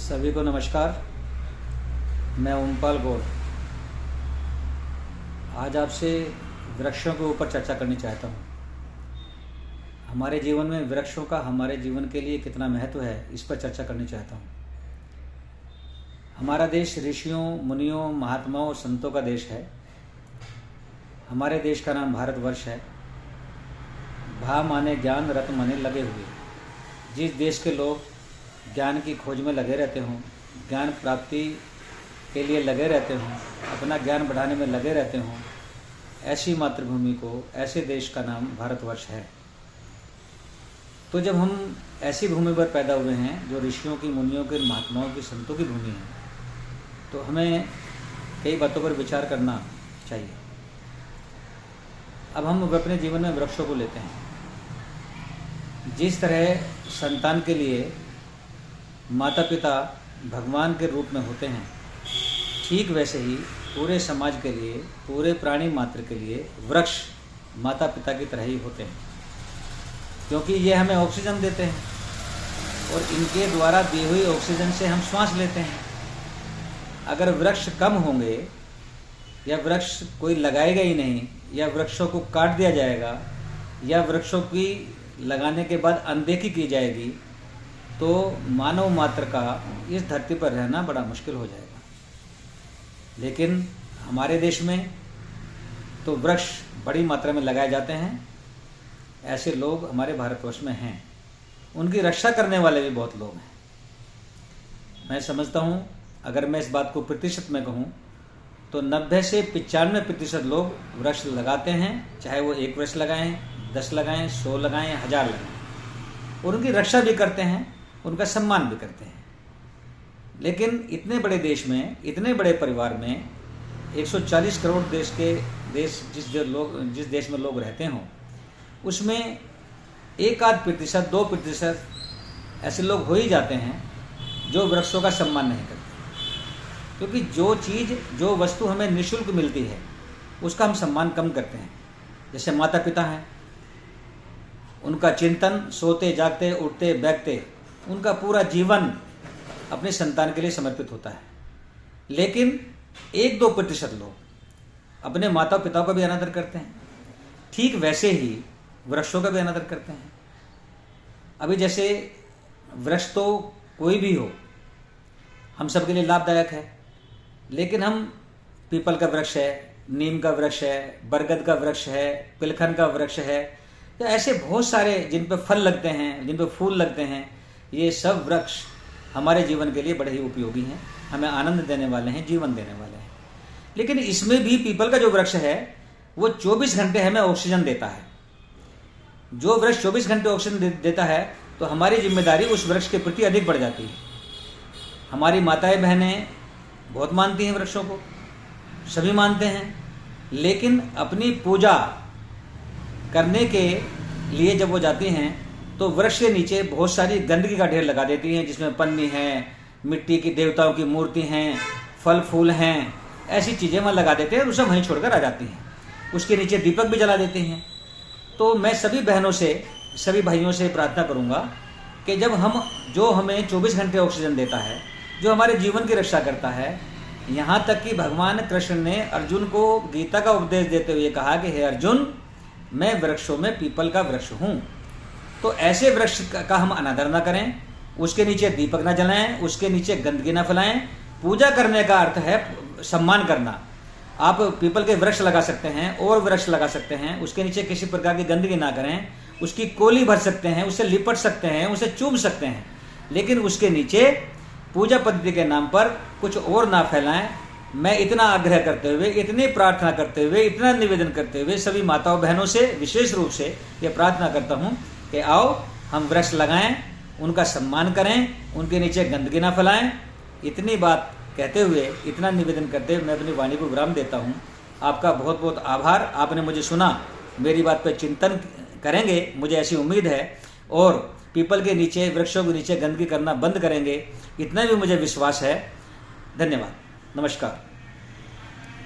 सभी को नमस्कार। मैं ओमपाल गौड़ आज आपसे वृक्षों के ऊपर चर्चा करनी चाहता हूँ। हमारे जीवन में वृक्षों का हमारे जीवन के लिए कितना महत्व है, इस पर चर्चा करनी चाहता हूँ। हमारा देश ऋषियों, मुनियों, महात्माओं और संतों का देश है। हमारे देश का नाम भारतवर्ष है। भा माने ज्ञान, रत माने लगे हुए। जिस देश के लोग ज्ञान की खोज में लगे रहते हों, ज्ञान प्राप्ति के लिए लगे रहते हों, अपना ज्ञान बढ़ाने में लगे रहते हों, ऐसी मातृभूमि को, ऐसे देश का नाम भारतवर्ष है। तो जब हम ऐसी भूमि पर पैदा हुए हैं जो ऋषियों की, मुनियों के, महात्माओं की, संतों की भूमि है, तो हमें कई बातों पर विचार करना चाहिए। अब हम अपने जीवन में वृक्षों को लेते हैं। जिस तरह संतान के लिए माता पिता भगवान के रूप में होते हैं, ठीक वैसे ही पूरे समाज के लिए, पूरे प्राणी मात्र के लिए वृक्ष माता पिता की तरह ही होते हैं, क्योंकि ये हमें ऑक्सीजन देते हैं और इनके द्वारा दी हुई ऑक्सीजन से हम श्वास लेते हैं। अगर वृक्ष कम होंगे या वृक्ष कोई लगाएगा ही नहीं, या वृक्षों को काट दिया जाएगा, या वृक्षों की लगाने के बाद अनदेखी की जाएगी, तो मानव मात्र का इस धरती पर रहना बड़ा मुश्किल हो जाएगा। लेकिन हमारे देश में तो वृक्ष बड़ी मात्रा में लगाए जाते हैं। ऐसे लोग हमारे भारतवर्ष में हैं। उनकी रक्षा करने वाले भी बहुत लोग हैं। मैं समझता हूँ, अगर मैं इस बात को प्रतिशत में कहूँ तो 90 से 95% लोग वृक्ष लगाते हैं, चाहे वो 1 वृक्ष लगाएं, 10 लगाएं, 100 लगाएं, 1000 लगाएं, और उनकी रक्षा भी करते हैं, उनका सम्मान भी करते हैं। लेकिन इतने बड़े देश में, इतने बड़े परिवार में 140 करोड़ जिस देश में लोग रहते हों, उसमें 1-2% 2% ऐसे लोग हो ही जाते हैं जो वृक्षों का सम्मान नहीं करते। क्योंकि जो चीज़, जो वस्तु हमें निःशुल्क मिलती है, उसका हम सम्मान कम करते हैं। जैसे माता पिता हैं, उनका चिंतन सोते जागते, उठते बैठते, उनका पूरा जीवन अपने संतान के लिए समर्पित होता है। लेकिन 1-2% लोग अपने माता पिता का भी अनादर करते हैं। ठीक वैसे ही वृक्षों का भी अनादर करते हैं। अभी जैसे वृक्ष तो कोई भी हो, हम सबके लिए लाभदायक है, लेकिन हम पीपल का वृक्ष है, नीम का वृक्ष है, बरगद का वृक्ष है, पिलखन का वृक्ष है, या ऐसे बहुत सारे जिन पर फल लगते हैं, जिन पर फूल लगते हैं, ये सब वृक्ष हमारे जीवन के लिए बड़े ही उपयोगी हैं, हमें आनंद देने वाले हैं, जीवन देने वाले हैं। लेकिन इसमें भी पीपल का जो वृक्ष है वो 24 घंटे हमें ऑक्सीजन देता है। जो वृक्ष 24 घंटे ऑक्सीजन देता है, तो हमारी जिम्मेदारी उस वृक्ष के प्रति अधिक बढ़ जाती है। हमारी माताएं बहनें बहुत मानती हैं वृक्षों को, सभी मानते हैं, लेकिन अपनी पूजा करने के लिए जब वो जाती हैं तो वृक्ष के नीचे बहुत सारी गंदगी का ढेर लगा देती हैं, जिसमें पन्नी है, मिट्टी की देवताओं की मूर्ति हैं, फल फूल हैं, ऐसी चीज़ें वहाँ लगा देते हैं और उसे वहीं छोड़कर आ जाती हैं। उसके नीचे दीपक भी जला देती हैं। तो मैं सभी बहनों से, सभी भाइयों से प्रार्थना करूँगा कि जब जो हमें 24 घंटे ऑक्सीजन देता है, जो हमारे जीवन की रक्षा करता है, यहाँ तक कि भगवान कृष्ण ने अर्जुन को गीता का उपदेश देते हुए कहा कि हे अर्जुन, मैं वृक्षों में पीपल का वृक्ष हूँ। तो ऐसे वृक्ष का हम अनादर ना करें, उसके नीचे दीपक ना जलाएं, उसके नीचे गंदगी ना फैलाएं। पूजा करने का अर्थ है सम्मान करना। आप पीपल के वृक्ष लगा सकते हैं और वृक्ष लगा सकते हैं, उसके नीचे किसी प्रकार की गंदगी ना करें, उसकी कोली भर सकते हैं, उसे लिपट सकते हैं, उसे चूम सकते हैं, लेकिन उसके नीचे पूजा पद्धति के नाम पर कुछ और ना फैलाएं। मैं इतना आग्रह करते हुए, इतनी प्रार्थना करते हुए, इतना निवेदन करते हुए सभी माताओं बहनों से विशेष रूप से ये प्रार्थना करता हूँ कि आओ हम वृक्ष लगाएं, उनका सम्मान करें, उनके नीचे गंदगी ना फैलाएं। इतनी बात कहते हुए, इतना निवेदन करते हुए मैं अपनी वाणी को विराम देता हूँ। आपका बहुत बहुत आभार। आपने मुझे सुना, मेरी बात पर चिंतन करेंगे, मुझे ऐसी उम्मीद है, और पीपल के नीचे, वृक्षों के नीचे गंदगी करना बंद करेंगे, इतना भी मुझे विश्वास है। धन्यवाद। नमस्कार।